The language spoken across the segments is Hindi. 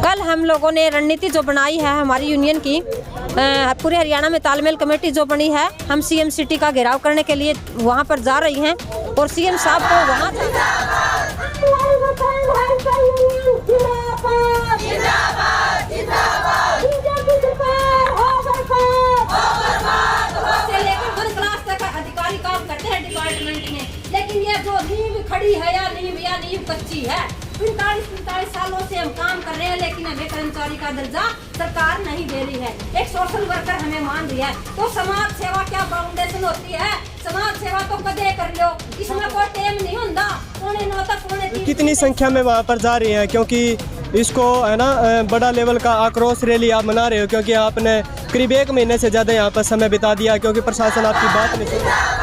कल हम लोगों ने रणनीति जो बनाई है हमारी यूनियन की, पूरे हरियाणा में तालमेल कमेटी जो बनी है, हम सीएम सिटी का घेराव करने के लिए वहां पर जा रही हैं और सीएम साहब को वहां अधिकारी काम करते हैं डिपार्टमेंट में, लेकिन ये जो नींव खड़ी है या नींव कच्ची है। 45 सालों से हम काम कर रहे हैं, लेकिन हमें कर्मचारी का दर्जा सरकार नहीं दे रही है। एक सोशल वर्कर हमें मान रही है, तो समाज सेवा क्या फाउंडेशन होती है? समाज सेवा तो कदे कर लो, इसमें कोई टाइम नहीं होता। पौने 9 तक पौने 3 कितनी संख्या में वहाँ पर जा रही है? क्योंकि इसको है ना बड़ा लेवल का आक्रोश रैली आप मना रहे हो, क्योंकि आपने करीब 1 महीने से ज़्यादा यहाँ पर समय बिता दिया, क्योंकि प्रशासन आपकी बात नहीं सुन रहा।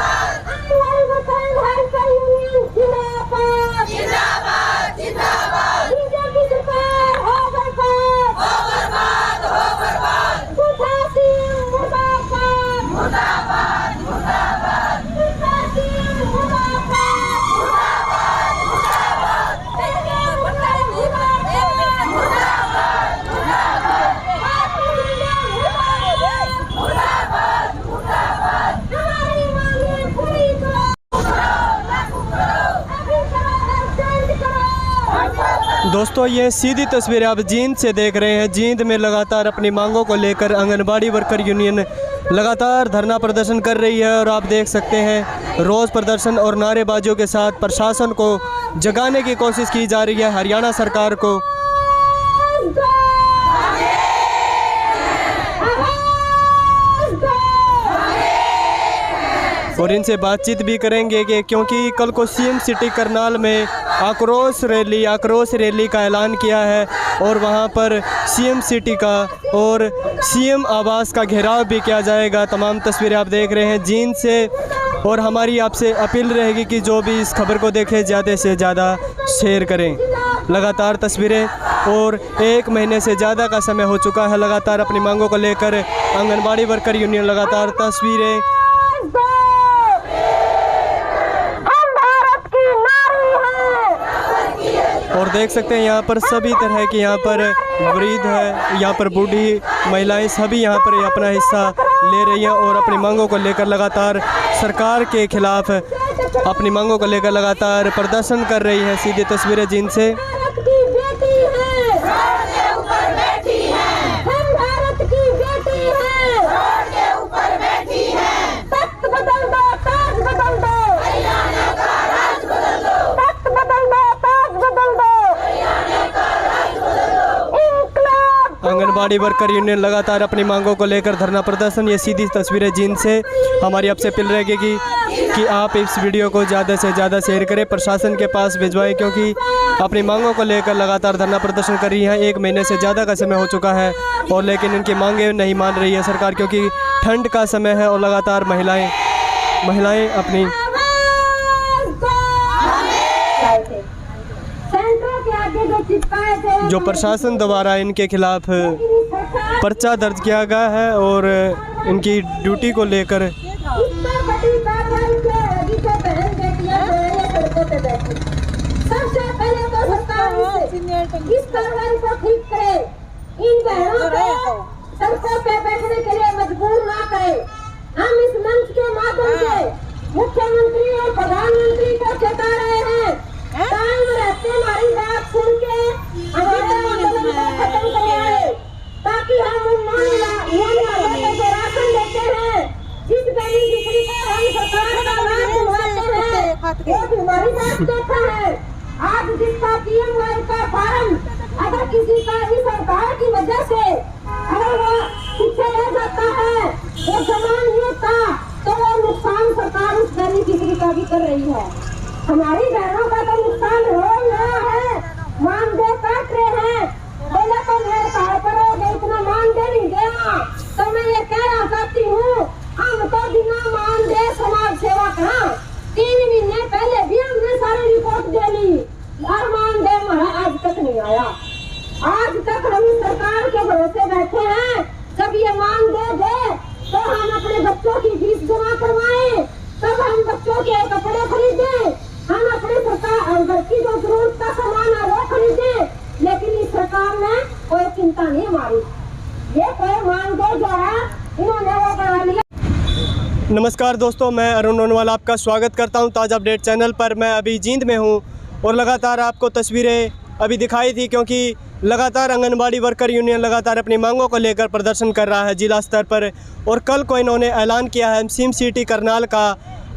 दोस्तों, ये सीधी तस्वीरें आप जींद से देख रहे हैं। जींद में लगातार अपनी मांगों को लेकर आंगनबाड़ी वर्कर यूनियन लगातार धरना प्रदर्शन कर रही है और आप देख सकते हैं रोज़ प्रदर्शन और नारेबाजियों के साथ प्रशासन को जगाने की कोशिश की जा रही है, हरियाणा सरकार को। और इनसे बातचीत भी करेंगे कि क्योंकि कल को सीएम सिटी करनाल में आक्रोश रैली का ऐलान किया है और वहां पर सीएम सिटी का और सीएम आवास का घेराव भी किया जाएगा। तमाम तस्वीरें आप देख रहे हैं जींद से, और हमारी आपसे अपील रहेगी कि जो भी इस खबर को देखें ज़्यादा से ज़्यादा शेयर करें। लगातार तस्वीरें, और 1 महीने से ज़्यादा का समय हो चुका है लगातार अपनी मांगों को लेकर आंगनबाड़ी वर्कर यूनियन लगातार तस्वीरें। और देख सकते हैं यहाँ पर सभी तरह की, यहाँ पर वृद्ध है, यहाँ पर बूढ़ी महिलाएं सभी यहाँ पर अपना हिस्सा ले रही हैं और अपनी मांगों को लेकर लगातार सरकार के खिलाफ अपनी मांगों को लेकर लगातार प्रदर्शन कर रही है। सीधी तस्वीरें जींद से। आंगनबाड़ी वर्कर यूनियन लगातार अपनी मांगों को लेकर धरना प्रदर्शन। ये सीधी तस्वीरें जींद से। हमारी आपसे अपील रहेगी कि आप इस वीडियो को ज़्यादा से ज़्यादा शेयर करें, प्रशासन के पास भिजवाएं, क्योंकि अपनी मांगों को लेकर लगातार धरना प्रदर्शन कर रही हैं। 1 महीने से ज़्यादा का समय हो चुका है और लेकिन इनकी मांगें नहीं मान रही है सरकार, क्योंकि ठंड का समय है और लगातार महिलाएँ अपनी जो प्रशासन द्वारा इनके खिलाफ पर्चा दर्ज किया गया है और इनकी ड्यूटी को लेकर इस कार्रवाई को ठीक करे, इन बहनों को सड़कों पे बैठने के लिए मजबूर ना करे। हम इस मंच के माध्यम से मुख्यमंत्री और प्रधानमंत्री को चेता रहे हैं, टाइम रहते हमारी बात सुन के हमारे आंदोलन को खत्म करवाए, ताकि हम उन लोगों को राशन देते हैं, जिस गरीब झुपड़ी को हम सरकार का लाभ दिलवाते हैं, वो भी हमारी बात कहता है। आज जिसका पीएमवाई का फार्म अगर किसी का इस सरकार की वजह से अगर वो पीछे रह जाता है, वो जमा नहीं होता, तो वो नुकसान सरकार उस गरीब किसी का भी कर रही है। हमारी बहनों का तो नुकसान हो रहा है, मानदेय काट रहे हैं, बोले तो मेरे कार्य करोगे, इतना मानदेय नहीं देना। तो मैं ये कहना चाहती हूँ, हम तो बिना मानदेय समाज सेवा करा 3 महीने पहले भी हमने सारी रिपोर्ट दे ली और मानदेय हमारा आज तक नहीं आया। आज तक हम सरकार के भरोसे बैठे हैं, जब ये मानदेय दे तो हम अपने बच्चों की फीस जमा करवाएं, तब हम बच्चों के कपड़े खरीदें, हम अपने सरकार घर की जो जरूरत का सामान है वो खरीदें। लेकिन इस सरकार ने कोई चिंता नहीं हमारी। ये कोई मांग दे जो है इन्होंने वो बना लिया। नमस्कार दोस्तों, मैं अरुण नोनवाल आपका स्वागत करता हूं ताज़ा अपडेट चैनल पर। मैं अभी जींद में हूं और लगातार आपको तस्वीरें अभी दिखाई थी, क्योंकि लगातार आंगनबाड़ी वर्कर यूनियन लगातार अपनी मांगों को लेकर प्रदर्शन कर रहा है जिला स्तर पर। और कल को इन्होंने ऐलान किया है सीएम सिटी करनाल का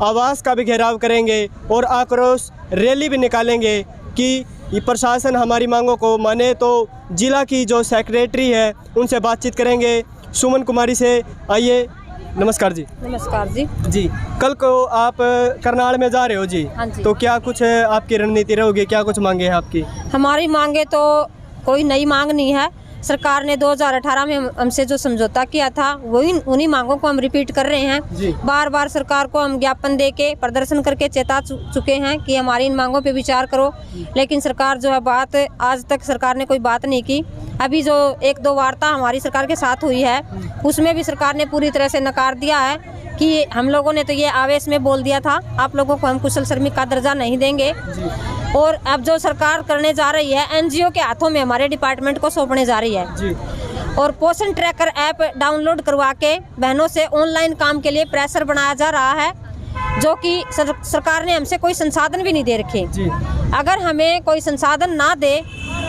आवास का भी घेराव करेंगे और आक्रोश रैली भी निकालेंगे कि ये प्रशासन हमारी मांगों को माने। तो जिला की जो सेक्रेटरी है उनसे बातचीत करेंगे, सुमन कुमारी से। आइए, नमस्कार जी। नमस्कार जी। जी, कल को आप करनाल में जा रहे हो जी? हाँ जी। तो क्या कुछ आपकी रणनीति रहोगी, क्या कुछ मांगे हैं आपकी? हमारी मांगे तो कोई नई मांग नहीं है। सरकार ने 2018 में हमसे जो समझौता किया था वही उन्हीं मांगों को हम रिपीट कर रहे हैं। बार बार सरकार को हम ज्ञापन दे के प्रदर्शन करके चेता चुके हैं कि हमारी इन मांगों पे विचार करो, लेकिन सरकार जो है बात आज तक सरकार ने कोई बात नहीं की। अभी जो 1-2 वार्ता हमारी सरकार के साथ हुई है उसमें भी सरकार ने पूरी तरह से नकार दिया है कि हम लोगों ने तो ये आवेश में बोल दिया था आप लोगों को हम कुशल श्रमिक का दर्जा नहीं देंगे। और अब जो सरकार करने जा रही है एनजीओ के हाथों में हमारे डिपार्टमेंट को सौंपने जा रही है जी। और पोषण ट्रैकर ऐप डाउनलोड करवा के बहनों से ऑनलाइन काम के लिए प्रेशर बनाया जा रहा है, जो कि सरकार ने हमसे कोई संसाधन भी नहीं दे रखे जी। अगर हमें कोई संसाधन ना दे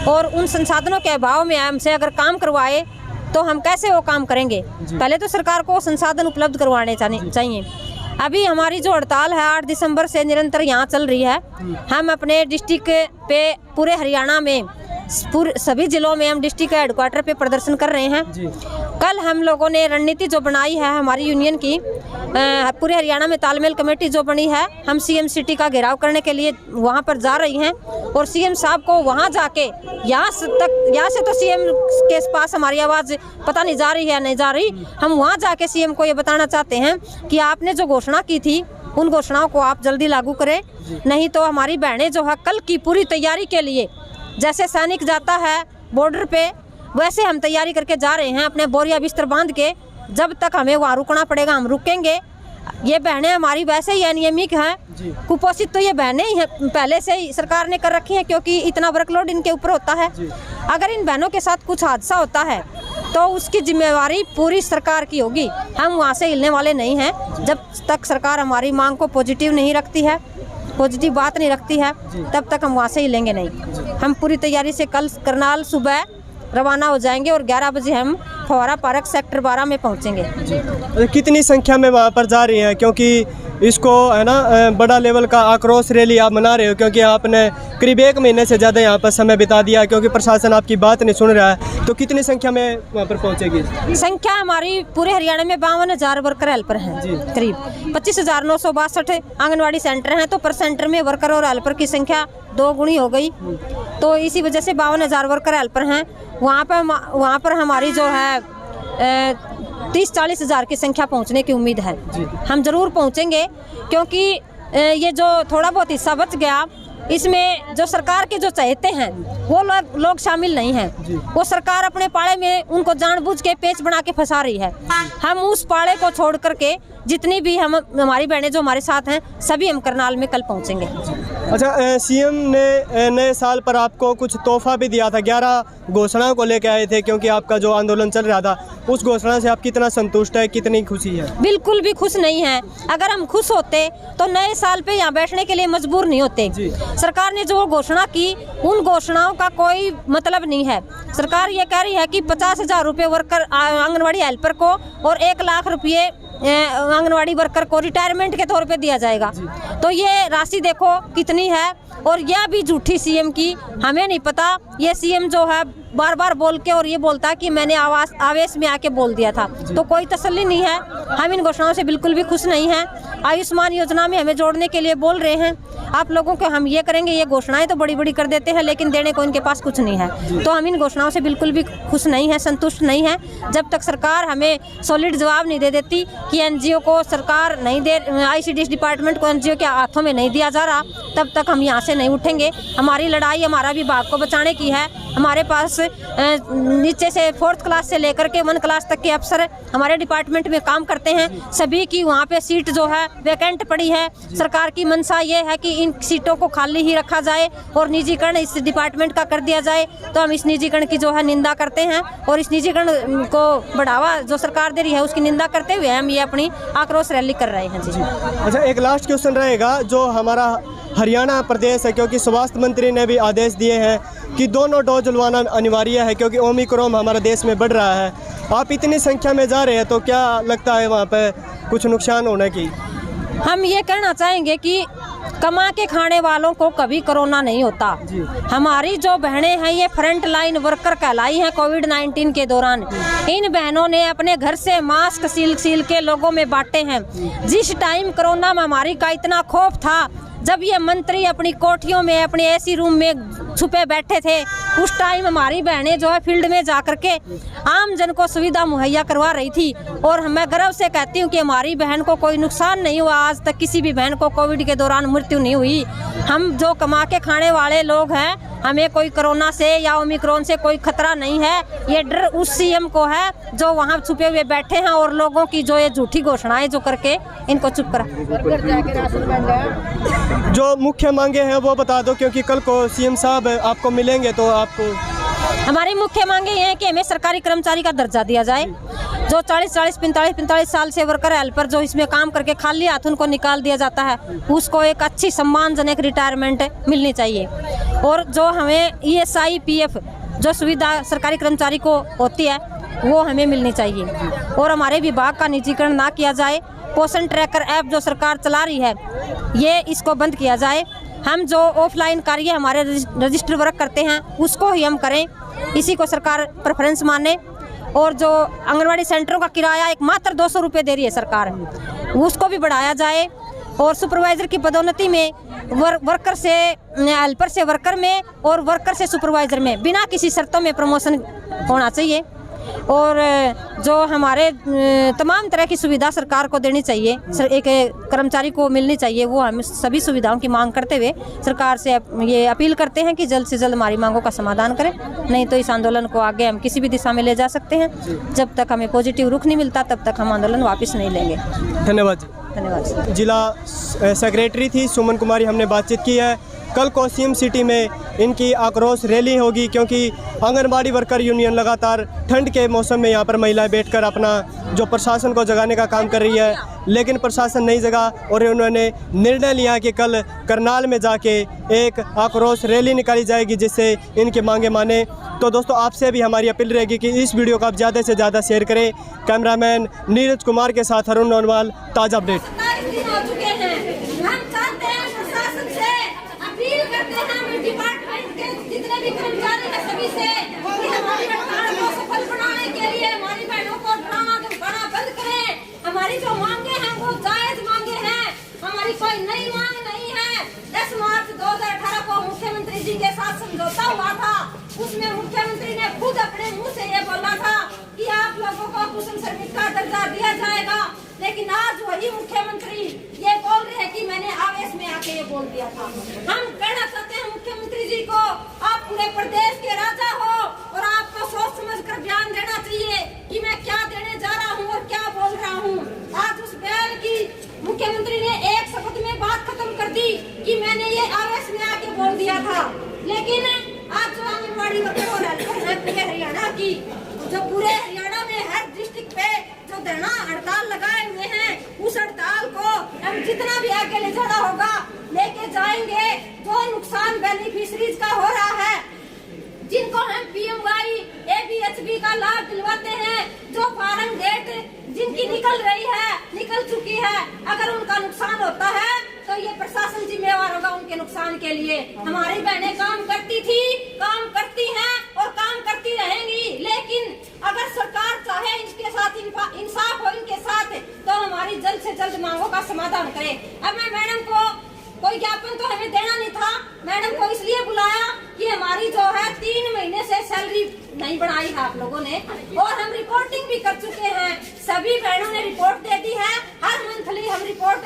और उन संसाधनों के अभाव में हमसे अगर काम करवाए तो हम कैसे वो काम करेंगे? पहले तो सरकार को संसाधन उपलब्ध करवाने चाहिए। अभी हमारी जो हड़ताल है 8 दिसंबर से निरंतर यहाँ चल रही है। हम अपने डिस्ट्रिक्ट पे पूरे हरियाणा में सभी जिलों में हम डिस्ट्रिक्ट हेडक्वार्टर पे प्रदर्शन कर रहे हैं। कल हम लोगों ने रणनीति जो बनाई है हमारी यूनियन की, पूरे हरियाणा में तालमेल कमेटी जो बनी है, हम सीएम सिटी का घेराव करने के लिए वहाँ पर जा रही हैं। और सीएम साहब को वहाँ जाके यहाँ से तो सीएम के पास हमारी आवाज़ पता नहीं जा रही है नहीं जा रही, हम वहाँ जाके सीएम को ये बताना चाहते हैं कि आपने जो घोषणा की थी उन घोषणाओं को आप जल्दी लागू करें, नहीं तो हमारी बहनें जो है कल की पूरी तैयारी के लिए जैसे सैनिक जाता है बॉर्डर पे वैसे हम तैयारी करके जा रहे हैं अपने बोरिया बिस्तर बांध के। जब तक हमें वहाँ रुकना पड़ेगा हम रुकेंगे। ये बहनें हमारी वैसे ही अनियमित हैं, कुपोषित तो ये बहनें ही हैं, पहले से ही सरकार ने कर रखी हैं क्योंकि इतना वर्कलोड इनके ऊपर होता है। अगर इन बहनों के साथ कुछ हादसा होता है तो उसकी जिम्मेवारी पूरी सरकार की होगी, हम वहाँ से हिलने वाले नहीं हैं। जब तक सरकार हमारी मांग को पॉजिटिव नहीं रखती है, पॉजिटिव बात नहीं रखती है, तब तक हम वहाँ से हिलेंगे नहीं। हम पूरी तैयारी से कल करनाल सुबह रवाना हो जाएंगे और 11 बजे हम फव्वारा पार्क सेक्टर 12 में पहुँचेंगे। कितनी संख्या में वहाँ पर जा रही हैं, क्योंकि इसको है ना बड़ा लेवल का आक्रोश रैली आप मना रहे हो, क्योंकि आपने करीब 1 महीने से ज़्यादा यहाँ पर समय बिता दिया क्योंकि प्रशासन आपकी बात नहीं सुन रहा है। तो कितनी संख्या में वहाँ पर पहुँचेगी? संख्या हमारी पूरे हरियाणा में 52,000 वर्कर हेल्पर हैं, करीब 25,962 आंगनवाड़ी सेंटर हैं। तो पर सेंटर में वर्कर और हेल्पर की संख्या 2 गुनी हो गई, तो इसी वजह से 52,000 वर्कर हेल्पर हैं। वहाँ पर हमारी जो है 30-40 हज़ार की संख्या पहुँचने की उम्मीद है। हम ज़रूर पहुँचेंगे, क्योंकि ये जो थोड़ा बहुत हिस्सा बच गया इसमें जो सरकार के जो चहेते हैं वो लोग शामिल नहीं हैं। वो सरकार अपने पाड़े में उनको जानबूझ के पेच बना के फंसा रही है। हम उस पाड़े को छोड़ करके जितनी भी हमारी बहनें जो हमारे साथ हैं सभी हम करनाल में कल पहुंचेंगे। अच्छा, सीएम ने नए साल पर आपको कुछ तोहफा भी दिया था, 11 घोषणाओं को लेकर आए थे, क्योंकि आपका जो आंदोलन चल रहा था उस घोषणा से आप कितना संतुष्ट है, कितनी खुशी है? बिल्कुल भी खुश नहीं है। अगर हम खुश होते तो नए साल पे यहाँ बैठने के लिए मजबूर नहीं होते। सरकार ने जो घोषणा की उन घोषणाओं का कोई मतलब नहीं है। सरकार ये कह रही है कि 50,000 रुपये वर्कर आंगनवाड़ी हेल्पर को और 1 लाख रुपये आंगनवाड़ी वर्कर को रिटायरमेंट के तौर पे दिया जाएगा। तो ये राशि देखो कितनी है, और यह भी झूठी सीएम की, हमें नहीं पता। ये सीएम जो है बार बार बोल के और ये बोलता है कि मैंने आवेश में आके बोल दिया था, तो कोई तसल्ली नहीं है। हम इन घोषणाओं से बिल्कुल भी खुश नहीं हैं। आयुष्मान योजना में हमें जोड़ने के लिए बोल रहे हैं आप लोगों को, हम ये करेंगे, ये घोषणाएं तो बड़ी बड़ी कर देते हैं लेकिन देने को इनके पास कुछ नहीं है। तो हम इन घोषणाओं से बिल्कुल भी खुश नहीं हैं, संतुष्ट नहीं हैं। जब तक सरकार हमें सॉलिड जवाब नहीं दे देती कि एनजीओ को सरकार नहीं दे, आईसीडीएस डिपार्टमेंट को एनजीओ के हाथों में नहीं दिया जा रहा, तब तक हम यहाँ से नहीं उठेंगे। हमारी लड़ाई हमारा विभाग को बचाने की है। हमारे पास नीचे से 4th क्लास से लेकर के 1 क्लास तक के अफसर हमारे डिपार्टमेंट में काम करते हैं। सभी की वहाँ पे सीट जो है वैकेंट पड़ी है। सरकार की मंशा ये है कि इन सीटों को खाली ही रखा जाए और निजीकरण इस डिपार्टमेंट का कर दिया जाए। तो हम इस निजीकरण की जो है निंदा करते हैं और इस निजीकरण को बढ़ावा जो सरकार दे रही है उसकी निंदा करते हुए हम ये अपनी आक्रोश रैली कर रहे हैं। जी अच्छा, एक लास्ट क्वेश्चन रहेगा, जो हमारा हरियाणा प्रदेश है, क्योंकि स्वास्थ्य मंत्री ने भी आदेश दिए हैं कि दोनों डोज लगवाना अनिवार्य है क्योंकि ओमिक्रॉन हमारे देश में बढ़ रहा है। आप इतनी संख्या में जा रहे हैं तो क्या लगता है वहाँ पे कुछ नुकसान होने की? हम ये कहना चाहेंगे कि कमा के खाने वालों को कभी कोरोना नहीं होता। हमारी जो बहनें हैं ये फ्रंट लाइन वर्कर कहलाई हैं कोविड-19 के दौरान। इन बहनों ने अपने घर से मास्क सील के लोगों में बांटे हैं। जिस टाइम कोरोना महामारी का इतना खौफ था, जब ये मंत्री अपनी कोठियों में अपने एसी रूम में छुपे बैठे थे, उस टाइम हमारी बहनें जो है फील्ड में जा कर के आम जन को सुविधा मुहैया करवा रही थी। और मैं गर्व से कहती हूँ कि हमारी बहन को कोई नुकसान नहीं हुआ। आज तक किसी भी बहन को कोविड के दौरान मृत्यु नहीं हुई। हम जो कमा के खाने वाले लोग हैं, हमें कोई कोरोना से या ओमिक्रॉन से कोई खतरा नहीं है। ये डर उस सीएम को है जो वहाँ छुपे हुए बैठे हैं और लोगों की जो ये झूठी घोषणाएं जो करके इनको चुप करा। जो मुख्य मांगे हैं वो बता दो, क्योंकि कल को सीएम साहब आपको मिलेंगे तो आपको। हमारी मुख्य मांगे ये है कि हमें सरकारी कर्मचारी का दर्जा दिया जाए। जो 45 साल से वर्कर हेल्पर जो इसमें काम करके खाली हाथ उनको निकाल दिया जाता है, उसको एक अच्छी सम्मानजनक रिटायरमेंट मिलनी चाहिए। और जो हमें ESI PF जो सुविधा सरकारी कर्मचारी को होती है वो हमें मिलनी चाहिए। और हमारे विभाग का निजीकरण ना किया जाए। पोषण ट्रैकर ऐप जो सरकार चला रही है ये इसको बंद किया जाए। हम जो ऑफलाइन कार्य हमारे रजिस्टर वर्क करते हैं उसको ही हम करें, इसी को सरकार प्रेफरेंस माने। और जो आंगनवाड़ी सेंटरों का किराया एक मात्र 200 रुपये दे रही है सरकार, उसको भी बढ़ाया जाए। और सुपरवाइज़र की पदोन्नति में वर्कर से हेल्पर से वर्कर में और वर्कर से सुपरवाइज़र में बिना किसी शर्तों में प्रमोशन होना चाहिए। और जो हमारे तमाम तरह की सुविधा सरकार को देनी चाहिए, एक कर्मचारी को मिलनी चाहिए। वो हम सभी सुविधाओं की मांग करते हुए सरकार से ये अपील करते हैं कि जल्द से जल्द हमारी मांगों का समाधान करें। नहीं तो इस आंदोलन को आगे हम किसी भी दिशा में ले जा सकते हैं। जब तक हमें पॉजिटिव रुख नहीं मिलता तब तक हम आंदोलन वापस नहीं लेंगे। धन्यवाद। धन्यवाद। जिला सेक्रेटरी थी सुमन कुमारी, हमने बातचीत की है। कल को CM सिटी में इनकी आक्रोश रैली होगी क्योंकि आंगनबाड़ी वर्कर यूनियन लगातार ठंड के मौसम में यहाँ पर महिलाएं बैठकर अपना जो प्रशासन को जगाने का काम कर रही है, लेकिन प्रशासन नहीं जगा और उन्होंने निर्णय लिया कि कल करनाल में जाके एक आक्रोश रैली निकाली जाएगी जिससे इनकी मांगे माने। तो दोस्तों, आपसे भी हमारी अपील रहेगी कि इस वीडियो को आप ज़्यादा से ज़्यादा शेयर करें। कैमरामैन नीरज कुमार के साथ अरुण नोनवाल, ताज़ा अपडेट। डिपार्टमेंट के जितने भी कर्मचारी हैं सभी से कि हमारी हड़ताल को सफल बनाने के लिए हमारी बहनों को ड्रामा धमकाना बंद करें। हमारी जो मांगे हैं वो जायज मांगे हैं, हमारी कोई नई मांग नहीं है। 10 मार्च 2018 को मुख्यमंत्री जी के साथ समझौता हुआ था, उसमें मुख्यमंत्री ने खुद अपने मुंह से ये बोला था कि आप लोगों को कुशल श्रमिक का दर्जा दिया जाएगा। लेकिन आज वही मुख्यमंत्री ये बोल रहे हैं कि मैंने आवेश में आके ये बोल दिया था। हम कहना चाहते हैं मुख्यमंत्री जी को, आप पूरे प्रदेश के राजा हो और आपको सोच समझ कर बयान देना चाहिए कि मैं क्या देने जा रहा हूँ और क्या बोल रहा हूँ। आज उस बयान की मुख्यमंत्री ने एक शब्द में बात खत्म कर दी कि मैंने ये आवेश में आके बोल दिया था। लेकिन आज जो आंगनबाड़ी वर्कर और हेल्पर है पूरे हरियाणा की, जो पूरे हरियाणा में हर डिस्ट्रिक्ट पे जो धरना हड़ताल लगाए हुए हैं, उस हड़ताल को हम जितना भी आगे ले जाना होगा लेके जाएंगे। जो नुकसान बेनिफिशरीज का हो रहा है, जिनको हम PMY ABHB का लाभ दिलवाते हैं, जो फार्म डेट जिनकी निकल चुकी है, अगर उनका नुकसान होता है तो ये प्रशासन जिम्मेवार होगा उनके नुकसान के लिए। हमारी बहनें काम करती थी, काम करती हैं और काम करती रहेंगी। लेकिन अगर सरकार चाहे इनके साथ इंसाफ हो इनके साथ, तो हमारी जल्द से जल्द मांगों का समाधान करे। अब मैं मैडम को कोई ज्ञापन तो हमें देना नहीं था, मैडम को इसलिए बुलाया कि हमारी जो है 3 महीने से सैलरी नहीं बनाई है आप लोगों ने, और हम रिपोर्टिंग भी कर चुके हैं। सभी बहनों ने रिपोर्ट दे दी है। हर मंथली हम रिपोर्ट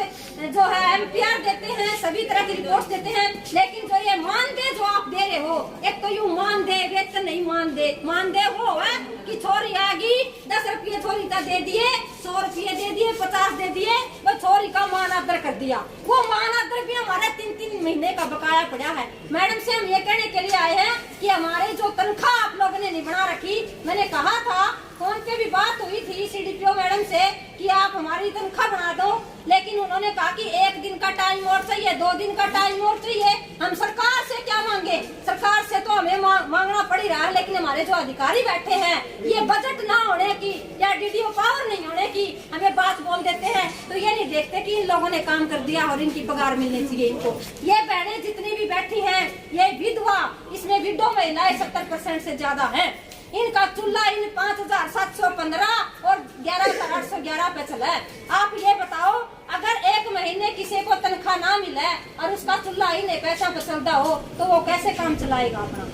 जो है MPR देते हैं, सभी तरह की रिपोर्ट देते हैं। लेकिन जो ये मानदेय जो आप दे रहे हो, एक तो यूँ मानदेय, वेतन नहीं मानदेय वो है कि छोरी आ गई 10 रुपये छोरी का दे दिए, 100 रुपये दे दिए, 50 दे दिए, वो छोरी का मान आदर कर दिया। वो मान आदर भी हमारे 3-3 महीने का बकाया पड़ा है। मैडम से हम ये कहने के लिए आए हैं कि हमारे जो तनख्वाह आप लोगों ने नहीं बना रखी। मैंने कहा था, फोन पे भी बात हुई थी CDPO मैडम से कि आप हमारी तनख्वाह बना दो, लेकिन उन्होंने कहा कि 1 दिन का टाइम और चाहिए, 2 दिन का टाइम और चाहिए। हम सरकार से क्या मांगे? सरकार से तो हमें मांगना पड़ ही रहा है, लेकिन हमारे जो अधिकारी बैठे हैं, ये बजट ना होने की या DDO पावर नहीं होने की हमें बात बोल देते हैं, तो ये नहीं देखते कि इन लोगों ने काम कर दिया और इनकी पगार मिलनी चाहिए इनको। ये बहनें जितनी भी बैठी हैं, ये विधवा, इसमें विडो महिलाएं 70% से ज्यादा है। इनका चूल्हा इन 5715 और 11811 पे चला है। आप ये बताओ, अगर 1 महीने किसी को तनख्वाह ना मिले और उसका चूल्हा ही नहीं पैसा पे चलता हो, तो वो कैसे काम चलाएगा अपना?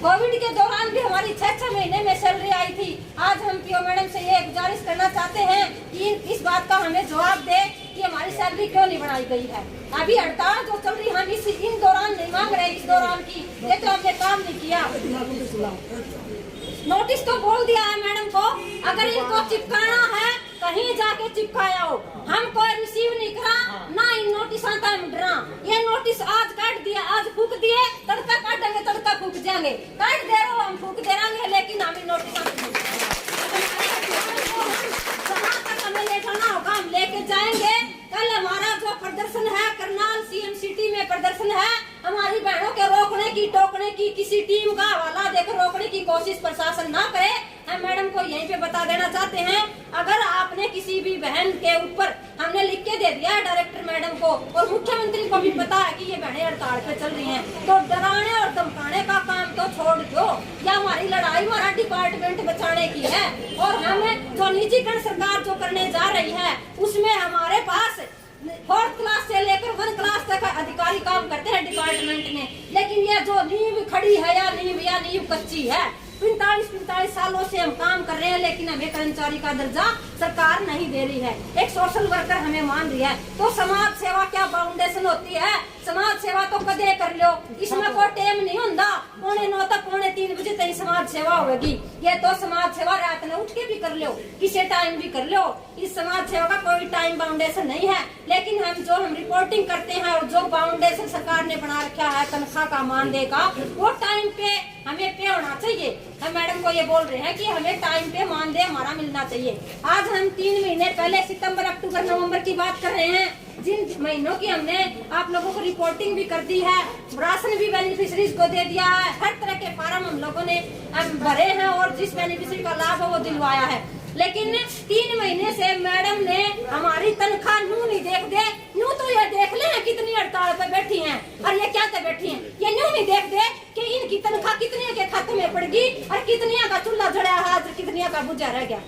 कोविड के दौरान भी हमारी 6-6 महीने में सैलरी आई थी। आज हम PO मैडम से ये गुजारिश करना चाहते हैं कि इस बात का हमें जवाब दे कि हमारी सैलरी क्यों नहीं बढ़ाई गई है। अभी हड़ताल जो चल रही, हम इन दौरान नहीं मांग रहे, इस दौरान की ये तो हमने काम नहीं किया। नोटिस तो बोल दिया है मैडम को, अगर इनको चिपकाना है कहीं जाके चिपकाओ। हम कोई रिसीव नहीं करा, ना इन नोटिस आता है डरा। ये नोटिस आज काट दिया, आज फूक दिए, तड़का काटेंगे, तड़का फूक जाएंगे। काट दे रहे हो, हम फूक दे देंगे, लेकिन हमें नोटिस जहाँ तक हमें ले जाना होगा हम लेके जाएंगे। कल हमारा जो प्रदर्शन है करनाल CM सिटी में प्रदर्शन है, हमारी बहनों के रोकने की, टोकने की, किसी टीम का हवाला देकर रोकने की कोशिश प्रशासन ना करे। हम मैडम को यहीं पे बता देना चाहते हैं, अगर आपने किसी भी बहन के ऊपर, हमने लिख के दे दिया है डायरेक्टर मैडम को, और मुख्यमंत्री को भी पता है कि ये बहनें हड़ताल पे चल रही हैं, तो डराने और धमकाने का काम तो छोड़ दो। या हमारी लड़ाई हमारा डिपार्टमेंट बचाने की है, और हमें जो निजीकरण सरकार जो करने जा रही है, उसमें हमारे पास 4th क्लास से लेकर 1 क्लास तक अधिकारी काम करते हैं डिपार्टमेंट में। लेकिन ये जो नींव खड़ी है या नींव कच्ची है, 45 सालों से हम काम कर रहे हैं, लेकिन हमें कर्मचारी का दर्जा सरकार नहीं दे रही है। एक सोशल वर्कर हमें मान रही है, तो समाज सेवा क्या फाउंडेशन होती है? समाज सेवा तो कदे कर लो, इसमें कोई टाइम नहीं होता। 2:45 तक 2:45 बजे तक समाज सेवा होगी। ये तो समाज सेवा रात में उठ के भी कर लो, किसी टाइम भी कर लो। इस समाज सेवा का कोई टाइम फाउंडेशन नहीं है। लेकिन हम रिपोर्टिंग करते हैं, और जो फाउंडेशन सरकार ने बना रखा है तनख्वाह का मानदेय का, वो टाइम पे हमें पे होना चाहिए। हम मैडम को ये बोल रहे हैं कि हमें टाइम पे मानदेय हमारा मिलना चाहिए। आज हम 3 महीने पहले सितंबर, अक्टूबर, नवंबर की बात कर रहे हैं, जिन महीनों की हमने आप लोगों को रिपोर्टिंग भी कर दी है, राशन भी बेनिफिशरीज को दे दिया है, हर तरह के फार्म हम लोगों ने भरे हैं, और जिस बेनिफिशरी का लाभ है वो दिलवाया है। लेकिन 3 महीने से मैडम ने हमारी तनख्वाह न्यू नहीं देख दे। न्यू तो ये देख ले कितनी हड़ताल पे बैठी हैं, और ये क्या पे बैठी हैं, ये न्यू नहीं देख दे कि इनकी तनख्वाह कितने के खाते में पड़ गई, और कितने का चूल्हा जड़ा है, कितने का बुझा रह गया।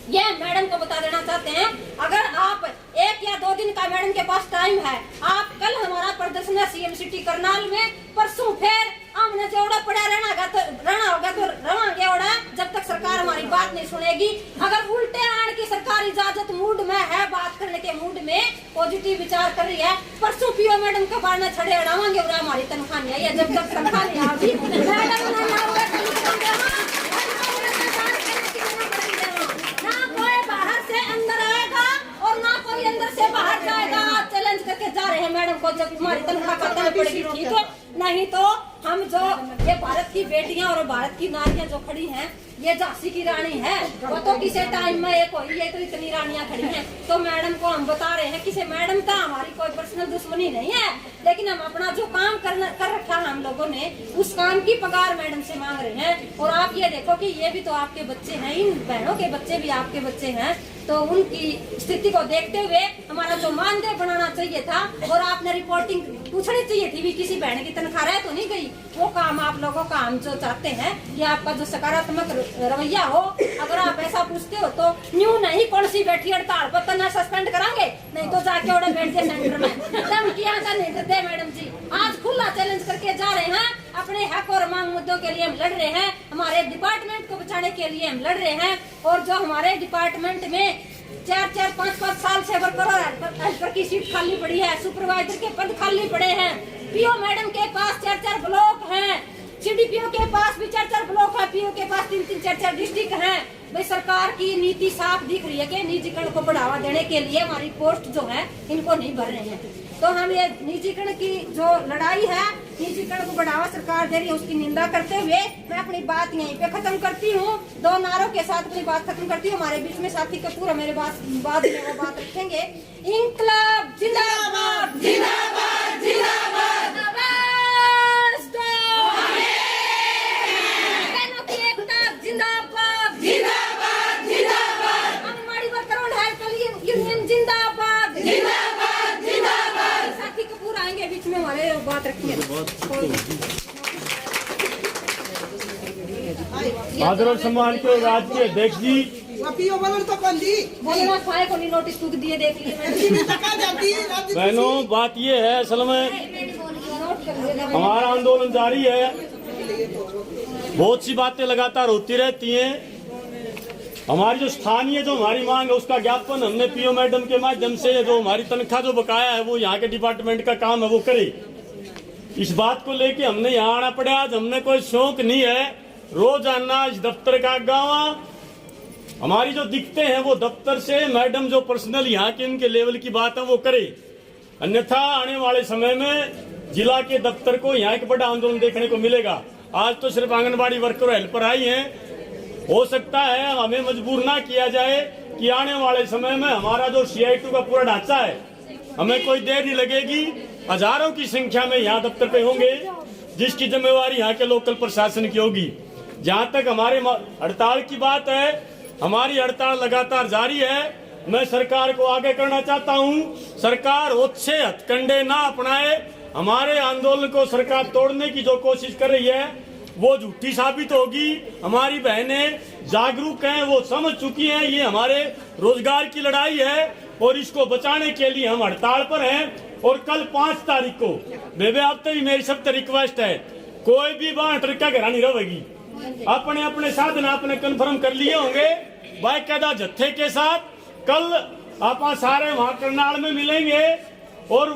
ये मैडम को बता देना चाहते हैं। अगर आप 1 या 2 दिन का मैडम के पास टाइम है, आप कल हमारा प्रदर्शन है CM सिटी करनाल में, परसों फिर हमने जोड़ा पड़ा रहना होगा तो रवांगे ओड़ा, जब तक सरकार हमारी बात नहीं सुनेगी। अगर उल्टे आने की सरकार इजाजत मूड में है, बात करने के मूड में पॉजिटिव विचार कर रही है, परसों PO मैडम के बारे में छड़े उड़ावांगे और हमारी तनख्वाह नहीं आई। जब तक तनख्वाह नहीं आएगी अंदर से बाहर जाएगा। चैलेंज करके जा रहे हैं मैडम को, जब हमारी तनख्वाह खाता पड़ेगी ठीक है, नहीं तो हम जो ये भारत की बेटियां और भारत की नारियां जो खड़ी हैं, ये झांसी की रानी है, वो तो किसी टाइम में एक हुई है, तो इतनी रानियां खड़ी हैं। तो मैडम को हम बता रहे हैं, किसी मैडम का हमारी कोई पर्सनल दुश्मनी नहीं है, लेकिन हम अपना जो काम कर रखा है हम लोगों ने, उस काम की पगार मैडम से मांग रहे हैं। और आप ये देखो कि ये भी तो आपके बच्चे हैं, इन बहनों के बच्चे भी आपके बच्चे हैं, तो उनकी स्थिति को देखते हुए हमारा जो मानदेय बनाना चाहिए था, और आपने रिपोर्टिंग पूछनी चाहिए थी भी किसी बहन की तनख्वाह रह तो नहीं गई। वो काम आप लोगों का हम जो चाहते हैं कि आपका जो सकारात्मक रवैया हो, अगर आप ऐसा पूछते हो तो न्यू नहीं, कौन सी बैठी हड़ताल पर तना सस्पेंड करांगे, नहीं तो जाके ओडे बैठ जाए सेंटर में। धमकियां का नहीं देते मैडम जी, आज खुला चैलेंज करके जा रहे हैं, अपने हक और मांग मुद्दों के लिए हम लड़ रहे हैं। हमारे डिपार्टमेंट को बचाने के लिए हम लड़ रहे हैं। और जो हमारे डिपार्टमेंट में 4-4, 5-5 साल से वर्कर की सीट खाली पड़ी है, सुपरवाइजर के पद खाली पड़े हैं, पीओ मैडम के पास 4-4 ब्लॉक हैं, सीडीपीओ के पास भी 4-4 ब्लॉक है, पीओ के पास 3-3, 4-4 डिस्ट्रिक्ट हैं। भाई सरकार की नीति साफ दिख रही है कि निजीकरण को बढ़ावा देने के लिए हमारी पोस्ट जो है इनको नहीं भर रहे हैं। तो हम ये निजीकरण की जो लड़ाई है, निजीकरण को बढ़ावा सरकार दे रही है, उसकी निंदा करते हुए मैं अपनी बात यहीं पे खत्म करती हूँ। 2 नारों के साथ अपनी बात खत्म करती हूँ। हमारे बीच में साथी कपूर है, मेरे बाद में वो बात रखेंगे। इंकलाब जिंदाबाद, जिंदाबाद, जिंदाबाद, जिंदाबाद, जिंदाबाद, जिंदाबाद, आंगनबाड़ी वर्कर और हेल्थ यूनियन जिंदाबाद, जिंदाबाद, जिंदाबाद। साथी कपूर आएंगे बीच में, हमारे बात रखेंगे। आदर और सम्मान के राज्य के अध्यक्ष जी, बोलना खाए को नहीं नोटिस टूक दिए, देख लिए बहनों, बात ये है असल में नोट कर लीजिएगा। हमारा आंदोलन जारी है, बहुत सी बातें लगातार होती रहती हैं। हमारी जो स्थानीय जो हमारी मांग है उसका ज्ञापन हमने पीओ मैडम के माध्यम से, जो हमारी तनख्वाह जो बकाया है वो यहाँ के डिपार्टमेंट का काम है वो करे। इस बात को लेके हमने यहाँ आना पड़ा। आज हमने कोई शौक नहीं है रोजाना इस दफ्तर का गाँव, हमारी जो दिक्कतें हैं वो दफ्तर से मैडम जो पर्सनल यहाँ के इनके लेवल की बात है वो करे। अन्यथा आने वाले समय में जिला के दफ्तर को यहाँ एक बड़ा आंदोलन देखने को मिलेगा। आज तो सिर्फ आंगनबाड़ी वर्कर और हेल्पर आई हैं, हो सकता है हमें मजबूर ना किया जाए कि आने वाले समय में हमारा जो CI2 का पूरा ढांचा है, हमें कोई देर नहीं लगेगी, हजारों की संख्या में यहाँ दफ्तर पे होंगे, जिसकी जिम्मेवारी यहाँ के लोकल प्रशासन की होगी। जहाँ तक हमारे हड़ताल की बात है, हमारी हड़ताल लगातार जारी है। मैं सरकार को आगे करना चाहता हूँ, सरकार ओछे हथकंडे ना अपनाए। हमारे आंदोलन को सरकार तोड़ने की जो कोशिश कर रही है वो झूठी साबित होगी। हमारी बहनें जागरूक हैं, वो समझ चुकी हैं ये हमारे रोजगार की लड़ाई है और इसको बचाने के लिए हम हड़ताल पर हैं। और कल 5 तारीख को बेबे आपसे भी मेरी सबसे रिक्वेस्ट है, कोई भी वहां ट्रक घर नहीं रहेगी। अपने अपने साधन आपने कंफर्म कर लिए होंगे बाकायदा जत्थे के साथ। कल आप सारे वहां करनाल में मिलेंगे और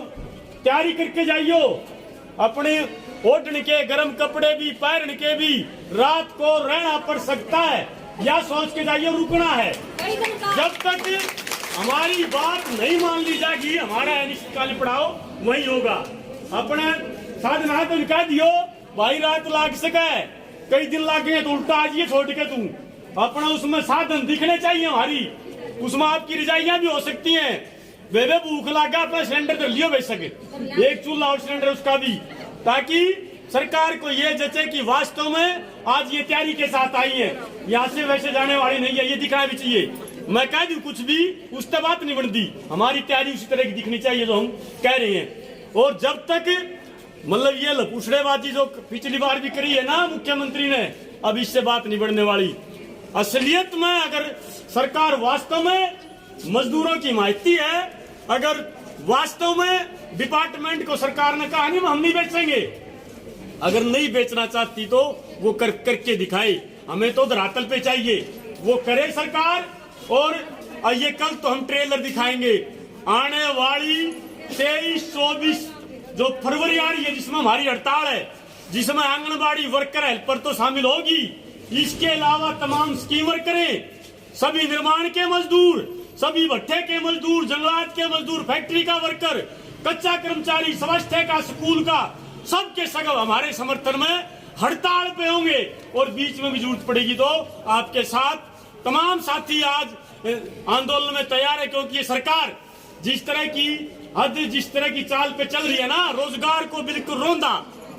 तैयारी करके जाइयो। अपने ओढ़ने के गर्म कपड़े भी पहन के भी रात को रहना पड़ सकता है, या सोच के जाइए रुकना है। जब तक हमारी बात नहीं मान ली जाएगी हमारा अनिश्चितकालीन पड़ाव वही होगा। अपने साधन हाथ में कह दियो भाई रात लाग सके, कई दिन लागे तो उल्टा आ जाइए छोड़ के तू। अपना उसमें साधन दिखने चाहिए हमारी, उसमें आपकी रजाइयां भी हो सकती हैं। बेबे भूख लगा अपना सिलेंडर तो लियो भेज सके, एक चूल्हा और सिलेंडर उसका भी, ताकि सरकार को ये जचे कि वास्तव में आज ये तैयारी के साथ आई है, यहाँ से वैसे जाने वाली नहीं है, ये दिखना भी चाहिए। मैं कह दूं कुछ भी उससे बात नहीं बनती, हमारी तैयारी उसी तरह की दिखनी चाहिए जो हम कह रहे हैं। और जब तक मतलब ये लपुछड़ेबाजी जो पिछली बार भी करी है ना मुख्यमंत्री ने, अब इससे बात नहीं बढ़ने वाली। असलियत में अगर सरकार वास्तव में मजदूरों की हिमायती है, अगर वास्तव में डिपार्टमेंट को सरकार ने कहा नहीं हम नहीं बेचेंगे, अगर नहीं बेचना चाहती तो वो करके दिखाए। हमें तो धरातल पे चाहिए, वो करे सरकार। और ये कल तो हम ट्रेलर दिखाएंगे आने वाली 23-24 जो फरवरी आ रही है, जिसमें हमारी हड़ताल है, जिसमें आंगनबाड़ी वर्कर हेल्पर तो शामिल होगी, इसके अलावा तमाम स्कीम वर्करें, सभी निर्माण के मजदूर, सभी भट्टे के मजदूर, जंगलात के मजदूर, फैक्ट्री का वर्कर, कच्चा कर्मचारी, स्वास्थ्य का, स्कूल का, सबके सब हमारे समर्थन में हड़ताल पे होंगे। और बीच में भी जरूरत पड़ेगी तो आपके साथ तमाम साथी आज आंदोलन में तैयार है, क्योंकि ये सरकार जिस तरह की जिस तरह की चाल पे चल रही है ना, रोजगार को बिल्कुल रोंदा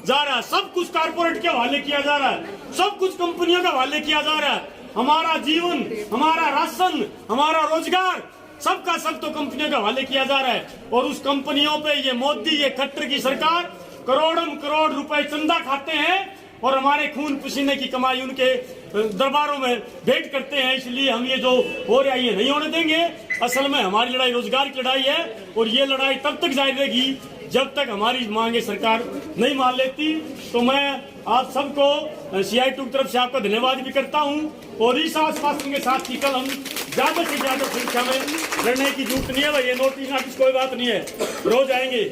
जा रहा है, सब कुछ कारपोरेट के हवाले किया जा रहा है, सब कुछ कंपनियों के हवाले किया जा रहा है। हमारा जीवन, हमारा राशन, हमारा रोजगार सबका सब तो कंपनियों के हवाले किया जा रहा है। और उस कंपनियों पे ये मोदी, ये खट्टर की सरकार करोड़ों करोड़ रुपए चंदा खाते हैं और हमारे खून पसीने की कमाई उनके दरबारों में भेंट करते हैं। इसलिए हम ये जो हो रहा है ये नहीं होने देंगे। असल में हमारी लड़ाई रोजगार की लड़ाई है और ये लड़ाई तब तक जारी रहेगी जब तक हमारी मांगे सरकार नहीं मान लेती। तो मैं आप सबको CI2 की तरफ से आपका धन्यवाद भी करता हूं और इस आश्वासन के साथ कि कल हम ज्यादा से ज्यादा संख्या में लड़ने की जरूरत नहीं है भाई। ये नोटिस कोई बात नहीं है, रोज आएंगे।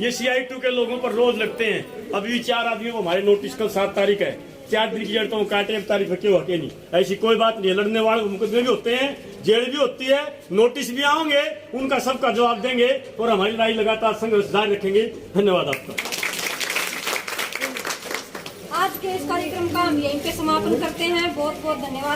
ये CI2 के लोगों पर रोज लगते हैं। अभी 4 आदमियों को हमारे नोटिस कल 7 तारीख है, 4 दिन की जड़ता हूँ, काटे तारीख हके हके नहीं, ऐसी कोई बात नहीं है। लड़ने वाले मुकदमे भी होते हैं, जेल भी होती है, नोटिस भी आएंगे, उनका सबका जवाब देंगे और हमारी लड़ाई लगातार संघर्ष जारी रखेंगे। धन्यवाद आपका। आज के इस कार्यक्रम का हम यहीं पे समापन करते हैं। बहुत बहुत धन्यवाद।